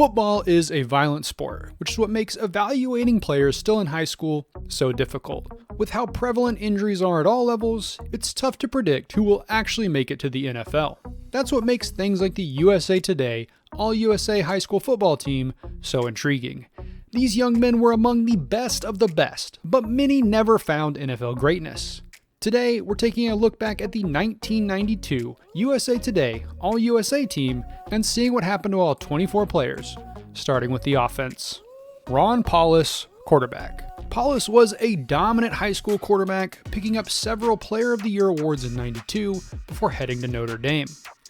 Football is a violent sport, which is what makes evaluating players still in high school so difficult. With how prevalent injuries are at all levels, it's tough to predict who will actually make it to the NFL. That's what makes things like the USA Today All-USA High School Football Team so intriguing. These young men were among the best of the best, but many never found NFL greatness. Today, we're taking a look back at the 1992 USA Today All-USA team and seeing what happened to all 24 players, starting with the offense. Ron Powlus, quarterback. Powlus was a dominant high school quarterback, picking up several Player of the Year awards in '92 before heading to Notre Dame.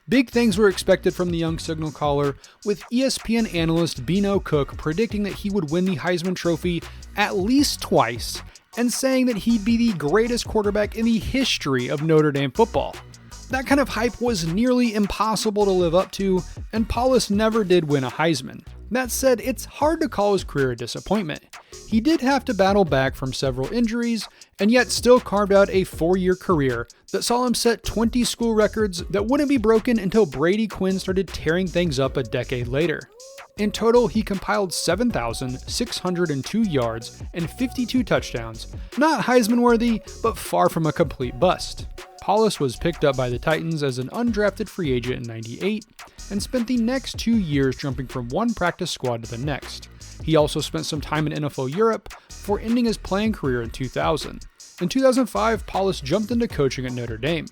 Big things were expected from the young signal caller, with ESPN analyst Beano Cook predicting that he would win the Heisman Trophy at least twice, and saying that he'd be the greatest quarterback in the history of Notre Dame football. That kind of hype was nearly impossible to live up to, and Powlus never did win a Heisman. That said, it's hard to call his career a disappointment. He did have to battle back from several injuries, and yet still carved out a 4-year career that saw him set 20 school records that wouldn't be broken until Brady Quinn started tearing things up a decade later. In total, he compiled 7,602 yards and 52 touchdowns, not Heisman worthy, but far from a complete bust. Powlus was picked up by the Titans as an undrafted free agent in '98 and spent the next 2 years jumping from one practice squad to the next. He also spent some time in NFL Europe before ending his playing career in 2000. In 2005, Powlus jumped into coaching at Notre Dame.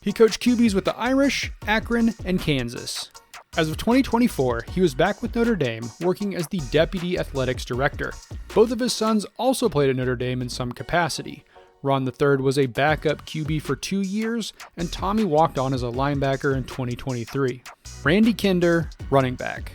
He coached QBs with the Irish, Akron, and Kansas. As of 2024, he was back with Notre Dame, working as the Deputy Athletics Director. Both of his sons also played at Notre Dame in some capacity. Ron III was a backup QB for 2 years, and Tommy walked on as a linebacker in 2023. Randy Kinder, running back.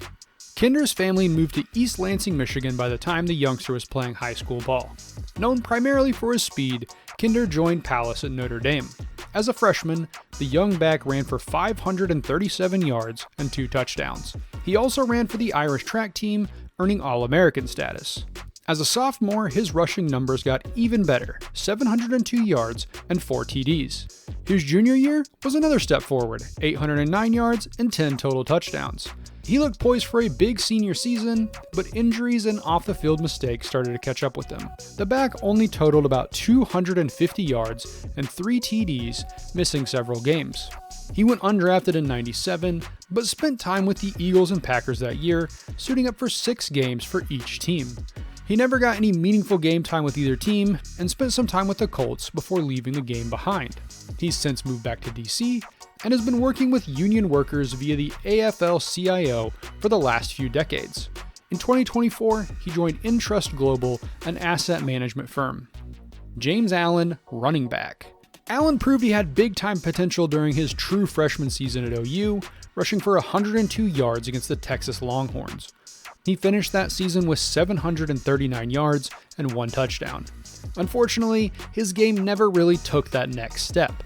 Kinder's family moved to East Lansing, Michigan by the time the youngster was playing high school ball. Known primarily for his speed, Kinder joined Powlus at Notre Dame. As a freshman, the young back ran for 537 yards and 2 touchdowns. He also ran for the Irish track team, earning All-American status. As a sophomore, his rushing numbers got even better, 702 yards and 4 TDs. His junior year was another step forward, 809 yards and 10 total touchdowns. He looked poised for a big senior season, but injuries and off-the-field mistakes started to catch up with him. The back only totaled about 250 yards and 3 TDs, missing several games. He went undrafted in '97, but spent time with the Eagles and Packers that year, suiting up for 6 games for each team. He never got any meaningful game time with either team, and spent some time with the Colts before leaving the game behind. He's since moved back to DC, and has been working with union workers via the AFL-CIO for the last few decades. In 2024, he joined Intrust Global, an asset management firm. James Allen, running back. Allen proved he had big-time potential during his true freshman season at OU, rushing for 102 yards against the Texas Longhorns. He finished that season with 739 yards and 1 touchdown. Unfortunately, his game never really took that next step.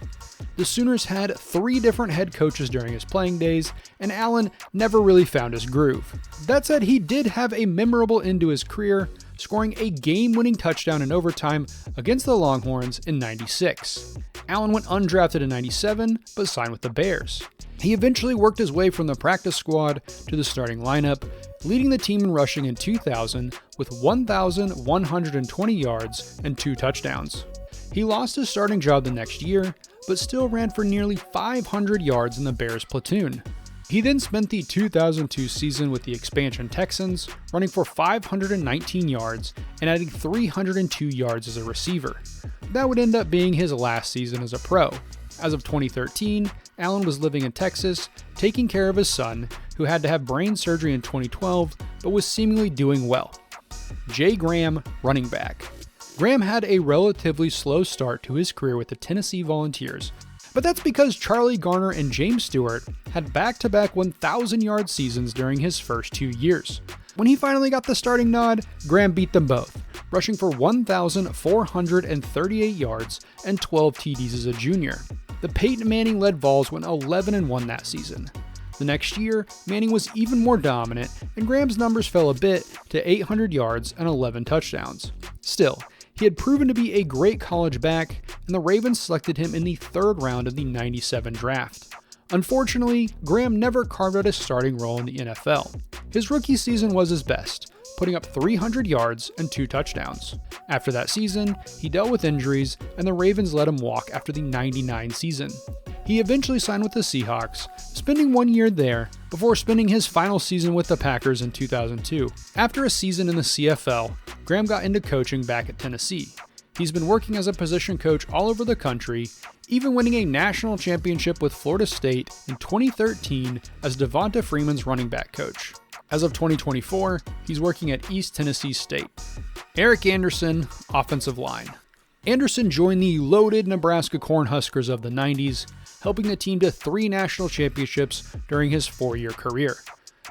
The Sooners had 3 different head coaches during his playing days, and Allen never really found his groove. That said, he did have a memorable end to his career, scoring a game-winning touchdown in overtime against the Longhorns in '96. Allen went undrafted in '97, but signed with the Bears. He eventually worked his way from the practice squad to the starting lineup, leading the team in rushing in 2000 with 1,120 yards and 2 touchdowns. He lost his starting job the next year, but still ran for nearly 500 yards in the Bears platoon. He then spent the 2002 season with the expansion Texans, running for 519 yards and adding 302 yards as a receiver. That would end up being his last season as a pro. As of 2013, Allen was living in Texas, taking care of his son, who had to have brain surgery in 2012, but was seemingly doing well. Jay Graham, running back. Graham had a relatively slow start to his career with the Tennessee Volunteers, but that's because Charlie Garner and James Stewart had back-to-back 1,000-yard seasons during his first 2 years. When he finally got the starting nod, Graham beat them both, rushing for 1,438 yards and 12 TDs as a junior. The Peyton Manning-led Vols went 11-1 that season. The next year, Manning was even more dominant, and Graham's numbers fell a bit to 800 yards and 11 touchdowns. Still, he had proven to be a great college back, and the Ravens selected him in the 3rd round of the '97 draft. Unfortunately, Graham never carved out a starting role in the NFL. His rookie season was his best, putting up 300 yards and 2 touchdowns. After that season, he dealt with injuries, and the Ravens let him walk after the '99 season. He eventually signed with the Seahawks, spending 1 year there before spending his final season with the Packers in 2002. After a season in the CFL, Graham got into coaching back at Tennessee. He's been working as a position coach all over the country, even winning a national championship with Florida State in 2013 as Devonta Freeman's running back coach. As of 2024, he's working at East Tennessee State. Eric Anderson, offensive line. Anderson joined the loaded Nebraska Cornhuskers of the 90s, helping the team to 3 national championships during his 4-year career.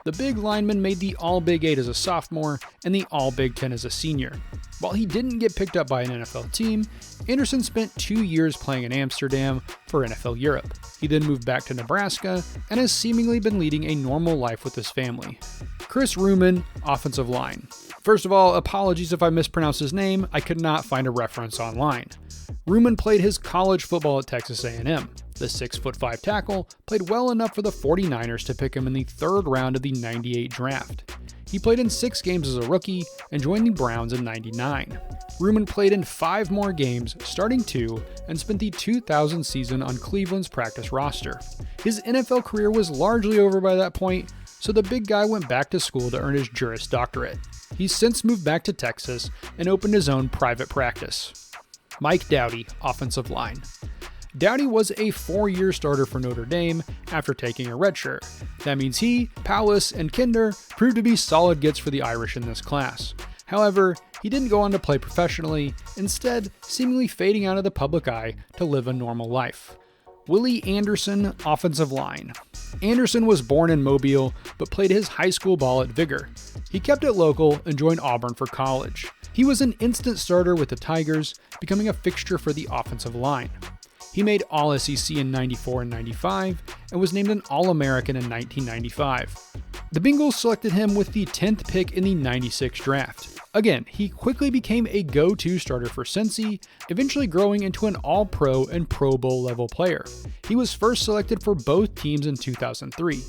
The big lineman made the All-Big 8 as a sophomore and the All-Big 10 as a senior. While he didn't get picked up by an NFL team, Anderson spent 2 years playing in Amsterdam for NFL Europe. He then moved back to Nebraska and has seemingly been leading a normal life with his family. Chris Ruhman, offensive line. First of all, apologies if I mispronounced his name, I could not find a reference online. Ruhman played his college football at Texas A&M. The 6'5" tackle played well enough for the 49ers to pick him in the 3rd round of the '98 draft. He played in 6 games as a rookie and joined the Browns in '99. Ruhman played in 5 more games, starting 2, and spent the 2000 season on Cleveland's practice roster. His NFL career was largely over by that point, so the big guy went back to school to earn his Juris Doctorate. He's since moved back to Texas and opened his own private practice. Mike Doughty, offensive line. Doughty was a 4-year starter for Notre Dame after taking a redshirt. That means he, Powlus, and Kinder proved to be solid gets for the Irish in this class. However, he didn't go on to play professionally, instead seemingly fading out of the public eye to live a normal life. Willie Anderson, offensive line. Anderson was born in Mobile, but played his high school ball at Vigor. He kept it local and joined Auburn for college. He was an instant starter with the Tigers, becoming a fixture for the offensive line. He made All-SEC in '94 and '95, and was named an All-American in 1995. The Bengals selected him with the 10th pick in the '96 draft. Again, he quickly became a go-to starter for Cincy, eventually growing into an All-Pro and Pro Bowl level player. He was first selected for both teams in 2003.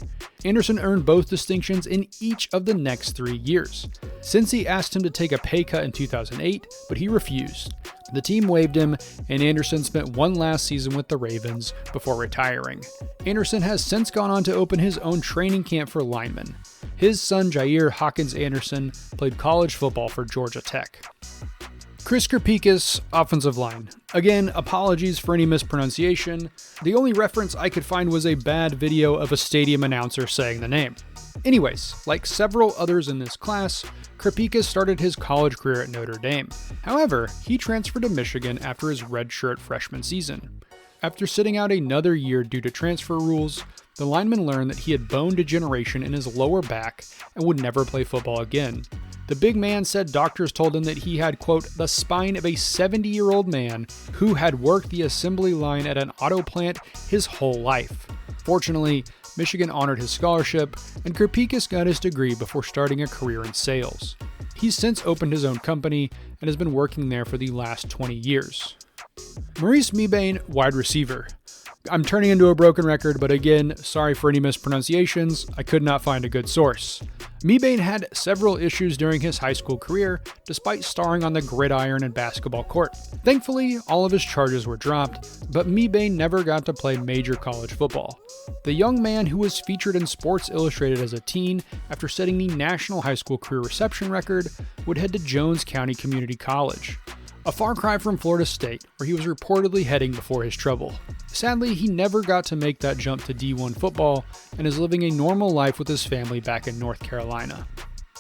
Anderson earned both distinctions in each of the next 3 years. Cincy asked him to take a pay cut in 2008, but he refused. The team waived him, and Anderson spent one last season with the Ravens before retiring. Anderson has since gone on to open his own training camp for linemen. His son Jair Hawkins Anderson played college football for Georgia Tech. Chris Kurpeikis, offensive line. Again, apologies for any mispronunciation. The only reference I could find was a bad video of a stadium announcer saying the name. Anyways, like several others in this class, Kurpeikis started his college career at Notre Dame. However, he transferred to Michigan after his redshirt freshman season. After sitting out another year due to transfer rules, the lineman learned that he had bone degeneration in his lower back and would never play football again. The big man said doctors told him that he had, quote, the spine of a 70-year-old man who had worked the assembly line at an auto plant his whole life. Fortunately, Michigan honored his scholarship, and Kurpeikis got his degree before starting a career in sales. He's since opened his own company and has been working there for the last 20 years. Maurice Mebane, wide receiver. I'm turning into a broken record, but again, sorry for any mispronunciations, I could not find a good source. Mebane had several issues during his high school career, despite starring on the gridiron and basketball court. Thankfully, all of his charges were dropped, but Mebane never got to play major college football. The young man who was featured in Sports Illustrated as a teen after setting the national high school career reception record would head to Jones County Community College, a far cry from Florida State, where he was reportedly heading before his trouble. Sadly, he never got to make that jump to D1 football and is living a normal life with his family back in North Carolina.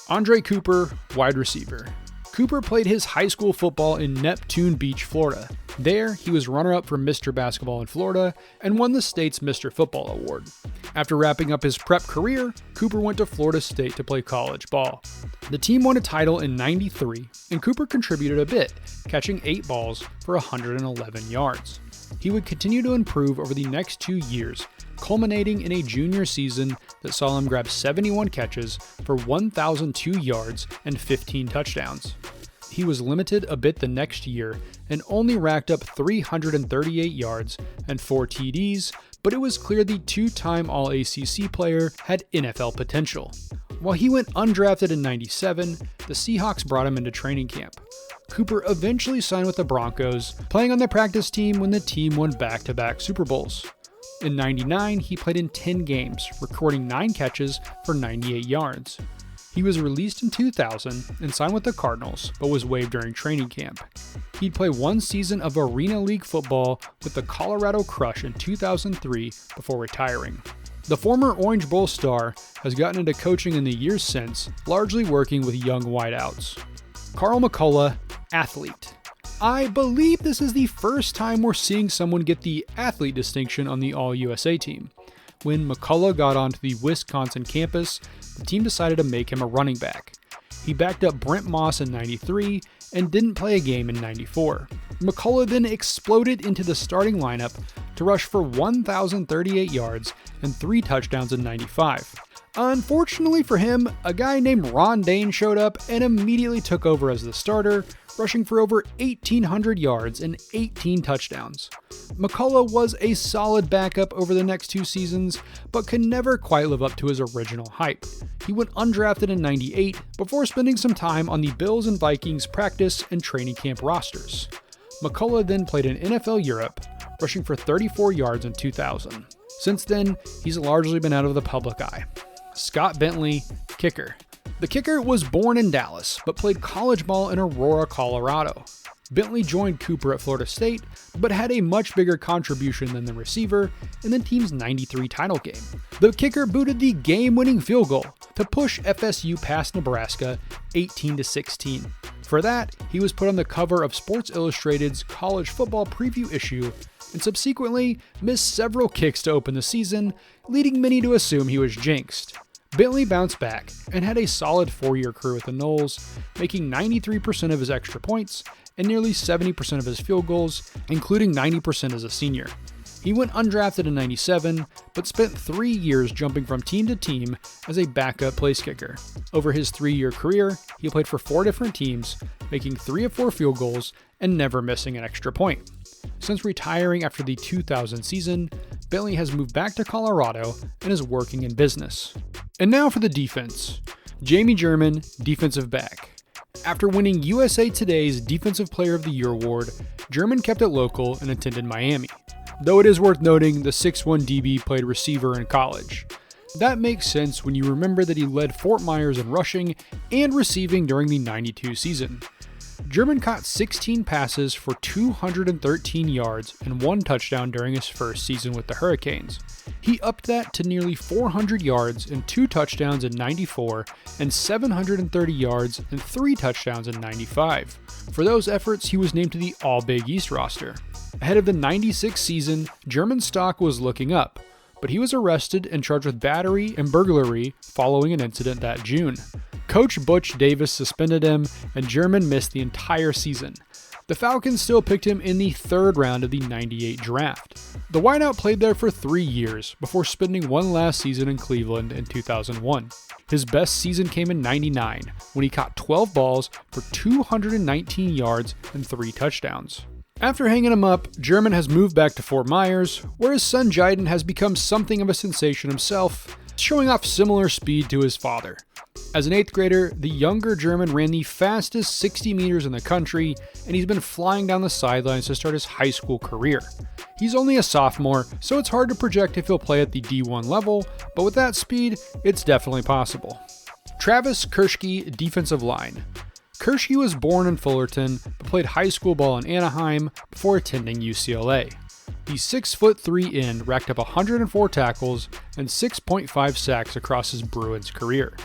Andre Cooper, wide receiver. Cooper played his high school football in Neptune Beach, Florida. There, he was runner-up for Mr. Basketball in Florida and won the state's Mr. Football Award. After wrapping up his prep career, Cooper went to Florida State to play college ball. The team won a title in '93, and Cooper contributed a bit, catching 8 balls for 111 yards. He would continue to improve over the next 2 years, culminating in a junior season that saw him grab 71 catches for 1,002 yards and 15 touchdowns. He was limited a bit the next year and only racked up 338 yards and 4 TDs but it was clear the two-time All-ACC player had NFL potential. While he went undrafted in '97, the Seahawks brought him into training camp. Cooper eventually signed with the Broncos, playing on the practice team when the team won back-to-back Super Bowls. In '99, he played in 10 games, recording 9 catches for 98 yards. He was released in 2000 and signed with the Cardinals, but was waived during training camp. He'd play 1 season of Arena League football with the Colorado Crush in 2003 before retiring. The former Orange Bowl star has gotten into coaching in the years since, largely working with young wideouts. Carl McCullough, athlete. I believe this is the first time we're seeing someone get the athlete distinction on the All-USA team. When McCullough got onto the Wisconsin campus, the team decided to make him a running back. He backed up Brent Moss in '93 and didn't play a game in '94. McCullough then exploded into the starting lineup to rush for 1,038 yards and 3 touchdowns in '95. Unfortunately for him, a guy named Ron Dane showed up and immediately took over as the starter, rushing for over 1,800 yards and 18 touchdowns. McCullough was a solid backup over the next 2 seasons, but could never quite live up to his original hype. He went undrafted in '98 before spending some time on the Bills and Vikings practice and training camp rosters. McCullough then played in NFL Europe, rushing for 34 yards in 2000. Since then, he's largely been out of the public eye. Scott Bentley, kicker. The kicker was born in Dallas, but played college ball in Aurora, Colorado. Bentley joined Cooper at Florida State, but had a much bigger contribution than the receiver in the team's '93 title game. The kicker booted the game-winning field goal to push FSU past Nebraska 18-16. For that, he was put on the cover of Sports Illustrated's college football preview issue and subsequently missed several kicks to open the season, leading many to assume he was jinxed. Bentley bounced back and had a solid 4-year career with the Noles, making 93% of his extra points and nearly 70% of his field goals, including 90% as a senior. He went undrafted in '97, but spent 3 years jumping from team to team as a backup place kicker. Over his 3-year career, he played for 4 different teams, making 3 of 4 field goals and never missing an extra point. Since retiring after the 2000 season, Bentley has moved back to Colorado and is working in business. And now for the defense. Jammi German, defensive back. After winning USA Today's Defensive Player of the Year award, German kept it local and attended Miami. Though it is worth noting the 6'1" DB played receiver in college. That makes sense when you remember that he led Fort Myers in rushing and receiving during the '92 season. German caught 16 passes for 213 yards and 1 touchdown during his first season with the Hurricanes. He upped that to nearly 400 yards and 2 touchdowns in '94 and 730 yards and 3 touchdowns in '95. For those efforts, he was named to the All-Big East roster. Ahead of the '96 season, German's stock was looking up, but he was arrested and charged with battery and burglary following an incident that June. Coach Butch Davis suspended him, and German missed the entire season. The Falcons still picked him in the 3rd round of the '98 draft. The wideout played there for 3 years before spending one last season in Cleveland in 2001. His best season came in '99, when he caught 12 balls for 219 yards and 3 touchdowns. After hanging him up, German has moved back to Fort Myers, where his son Jaden has become something of a sensation himself, showing off similar speed to his father. As an 8th grader, the younger German ran the fastest 60 meters in the country, and he's been flying down the sidelines to start his high school career. He's only a sophomore, so it's hard to project if he'll play at the D1 level, but with that speed, it's definitely possible. Travis Kirschke, defensive line. Kirschke was born in Fullerton, but played high school ball in Anaheim before attending UCLA. The 6'3" end racked up 104 tackles and 6.5 sacks across his Bruins career.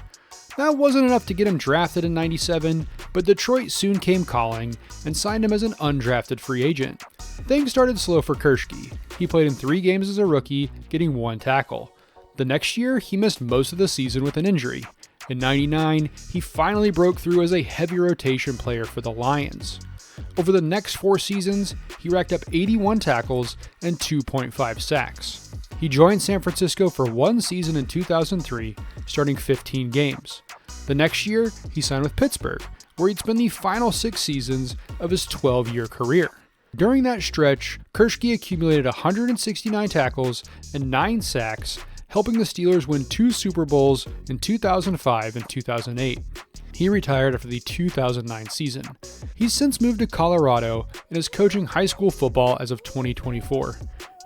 That wasn't enough to get him drafted in '97, but Detroit soon came calling and signed him as an undrafted free agent. Things started slow for Kirschke. He played in 3 games as a rookie, getting 1 tackle. The next year, he missed most of the season with an injury. In '99, he finally broke through as a heavy rotation player for the Lions. Over the next 4 seasons, he racked up 81 tackles and 2.5 sacks. He joined San Francisco for 1 season in 2003, starting 15 games. The next year, he signed with Pittsburgh, where he'd spend the final 6 seasons of his 12-year career. During that stretch, Kirschke accumulated 169 tackles and 9 sacks, helping the Steelers win 2 Super Bowls in 2005 and 2008. He retired after the 2009 season. He's since moved to Colorado and is coaching high school football as of 2024.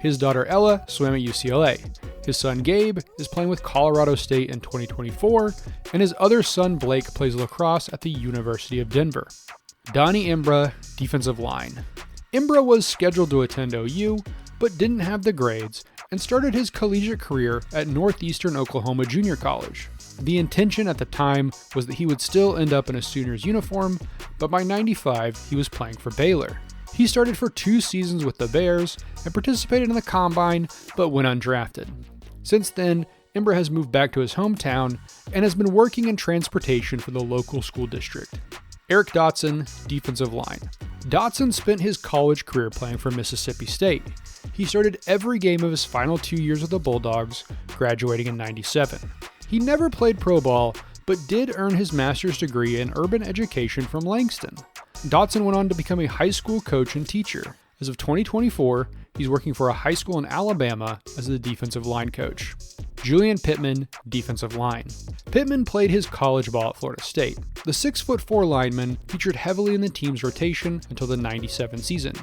His daughter Ella swam at UCLA. His son Gabe is playing with Colorado State in 2024, and his other son Blake plays lacrosse at the University of Denver. Donnie Embra, defensive line. Embra was scheduled to attend OU, but didn't have the grades and started his collegiate career at Northeastern Oklahoma Junior College. The intention at the time was that he would still end up in a Sooners uniform, but by '95 he was playing for Baylor. He started for 2 seasons with the Bears and participated in the Combine, but went undrafted. Since then, Embra has moved back to his hometown and has been working in transportation for the local school district. Eric Dotson, defensive line. Dotson spent his college career playing for Mississippi State. He started every game of his final 2 years with the Bulldogs, graduating in '97. He never played pro ball, but did earn his master's degree in urban education from Langston. Dotson went on to become a high school coach and teacher. As of 2024, he's working for a high school in Alabama as the defensive line coach. Julian Pittman, defensive line. Pittman played his college ball at Florida State. The 6'4" lineman featured heavily in the team's rotation until the '97 season.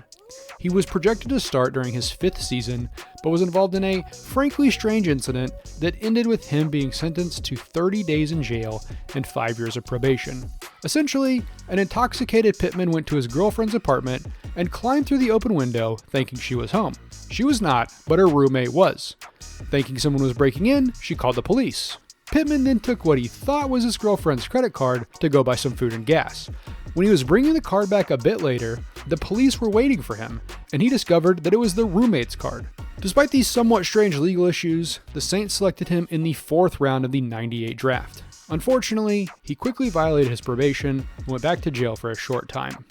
He was projected to start during his 5th season, but was involved in a frankly strange incident that ended with him being sentenced to 30 days in jail and 5 years of probation. Essentially, an intoxicated Pittman went to his girlfriend's apartment and climbed through the open window thinking she was home. She was not, but her roommate was. Thinking someone was breaking in, she called the police. Pittman then took what he thought was his girlfriend's credit card to go buy some food and gas. When he was bringing the card back a bit later, the police were waiting for him, and he discovered that it was the roommate's card. Despite these somewhat strange legal issues, the Saints selected him in the 4th round of the '98 draft. Unfortunately, he quickly violated his probation and went back to jail for a short time.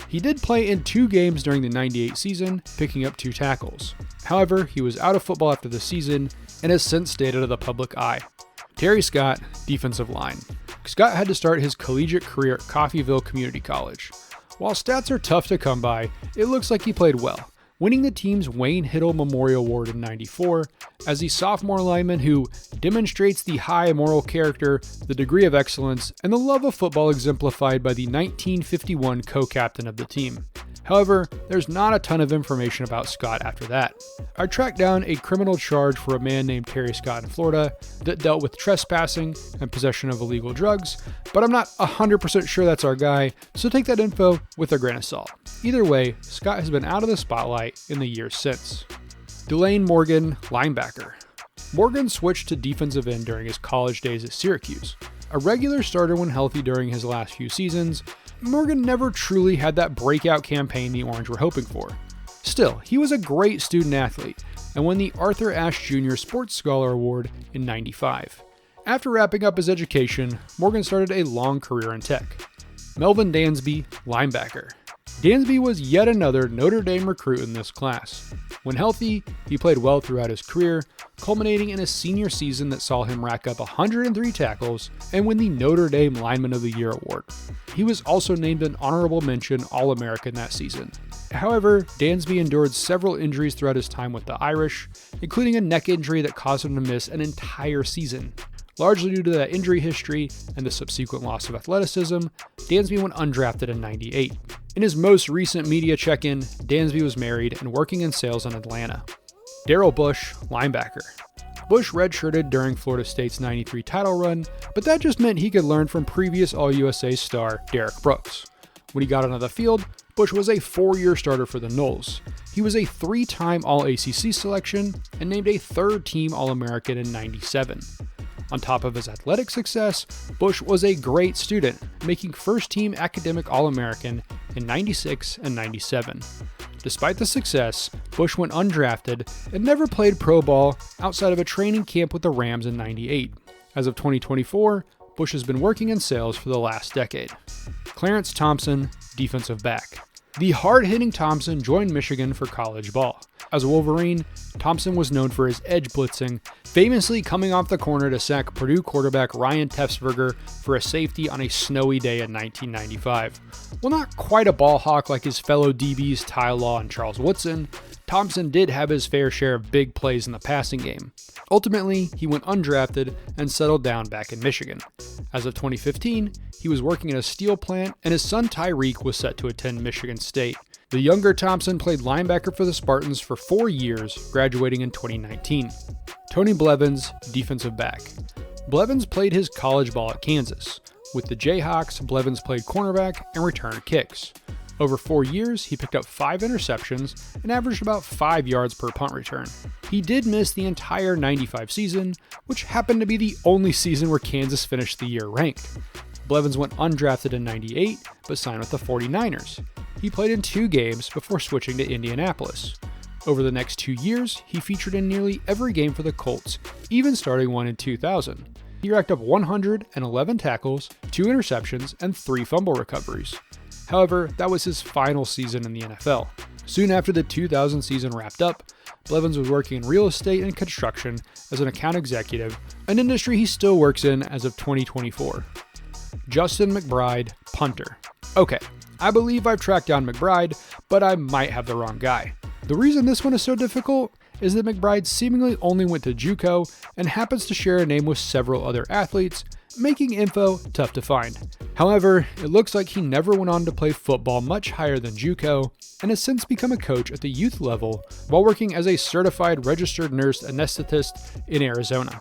He did play in 2 games during the '98 season, picking up 2 tackles. However, he was out of football after the season and has since stayed out of the public eye. Terry Scott, defensive line. Scott had to start his collegiate career at Coffeyville Community College. While stats are tough to come by, it looks like he played well, winning the team's Wayne Hiddle Memorial Award in '94 as the sophomore lineman who demonstrates the high moral character, the degree of excellence, and the love of football exemplified by the 1951 co-captain of the team. However, there's not a ton of information about Scott after that. I tracked down a criminal charge for a man named Terry Scott in Florida that dealt with trespassing and possession of illegal drugs, but I'm not 100% sure that's our guy, so take that info with a grain of salt. Either way, Scott has been out of the spotlight in the years since. Dulayne Morgan, linebacker. Morgan switched to defensive end during his college days at Syracuse. A regular starter when healthy during his last few seasons, Morgan never truly had that breakout campaign the Orange were hoping for. Still, he was a great student athlete and won the Arthur Ashe Jr. Sports Scholar Award in '95. After wrapping up his education, Morgan started a long career in tech. Melvin Dansby, linebacker. Dansby was yet another Notre Dame recruit in this class. When healthy, he played well throughout his career, culminating in a senior season that saw him rack up 103 tackles and win the Notre Dame Lineman of the Year award. He was also named an honorable mention All-American that season. However, Dansby endured several injuries throughout his time with the Irish, including a neck injury that caused him to miss an entire season. Largely due to that injury history and the subsequent loss of athleticism, Dansby went undrafted in '98. In his most recent media check-in, Dansby was married and working in sales in Atlanta. Daryl Bush, linebacker. Bush redshirted during Florida State's '93 title run, but that just meant he could learn from previous All-USA star Derrick Brooks. When he got onto the field, Bush was a 4-year starter for the Noles. He was a 3-time All-ACC selection and named a 3rd-team All-American in '97. On top of his athletic success, Bush was a great student, making first-team academic All-American in '96 and '97. Despite the success, Bush went undrafted and never played pro ball outside of a training camp with the Rams in '98. As of 2024, Bush has been working in sales for the last decade. Clarence Thompson, defensive back. The hard-hitting Thompson joined Michigan for college ball. As a Wolverine, Thompson was known for his edge blitzing, famously coming off the corner to sack Purdue quarterback Ryan Tefsberger for a safety on a snowy day in 1995. While not quite a ball hawk like his fellow DBs Ty Law and Charles Woodson, Thompson did have his fair share of big plays in the passing game. Ultimately, he went undrafted and settled down back in Michigan. As of 2015, he was working in a steel plant, and his son Tyreek was set to attend Michigan State. The younger Thompson played linebacker for the Spartans for 4 years, graduating in 2019. Tony Blevins, defensive back. Blevins played his college ball at Kansas. With the Jayhawks, Blevins played cornerback and returned kicks. Over 4 years, he picked up 5 interceptions and averaged about 5 yards per punt return. He did miss the entire 95 season, which happened to be the only season where Kansas finished the year ranked. Blevins went undrafted in 98, but signed with the 49ers. He played in 2 games before switching to Indianapolis. Over the next 2 years, he featured in nearly every game for the Colts, even starting one in 2000. He racked up 111 tackles, 2 interceptions, and 3 fumble recoveries. However, that was his final season in the NFL. Soon after the 2000 season wrapped up, Blevins was working in real estate and construction as an account executive, an industry he still works in as of 2024. Justin McBride, punter. Okay, I believe I've tracked down McBride, but I might have the wrong guy. The reason this one is so difficult is that McBride seemingly only went to JUCO and happens to share a name with several other athletes, making info tough to find. However, it looks like he never went on to play football much higher than JUCO and has since become a coach at the youth level while working as a certified registered nurse anesthetist in Arizona.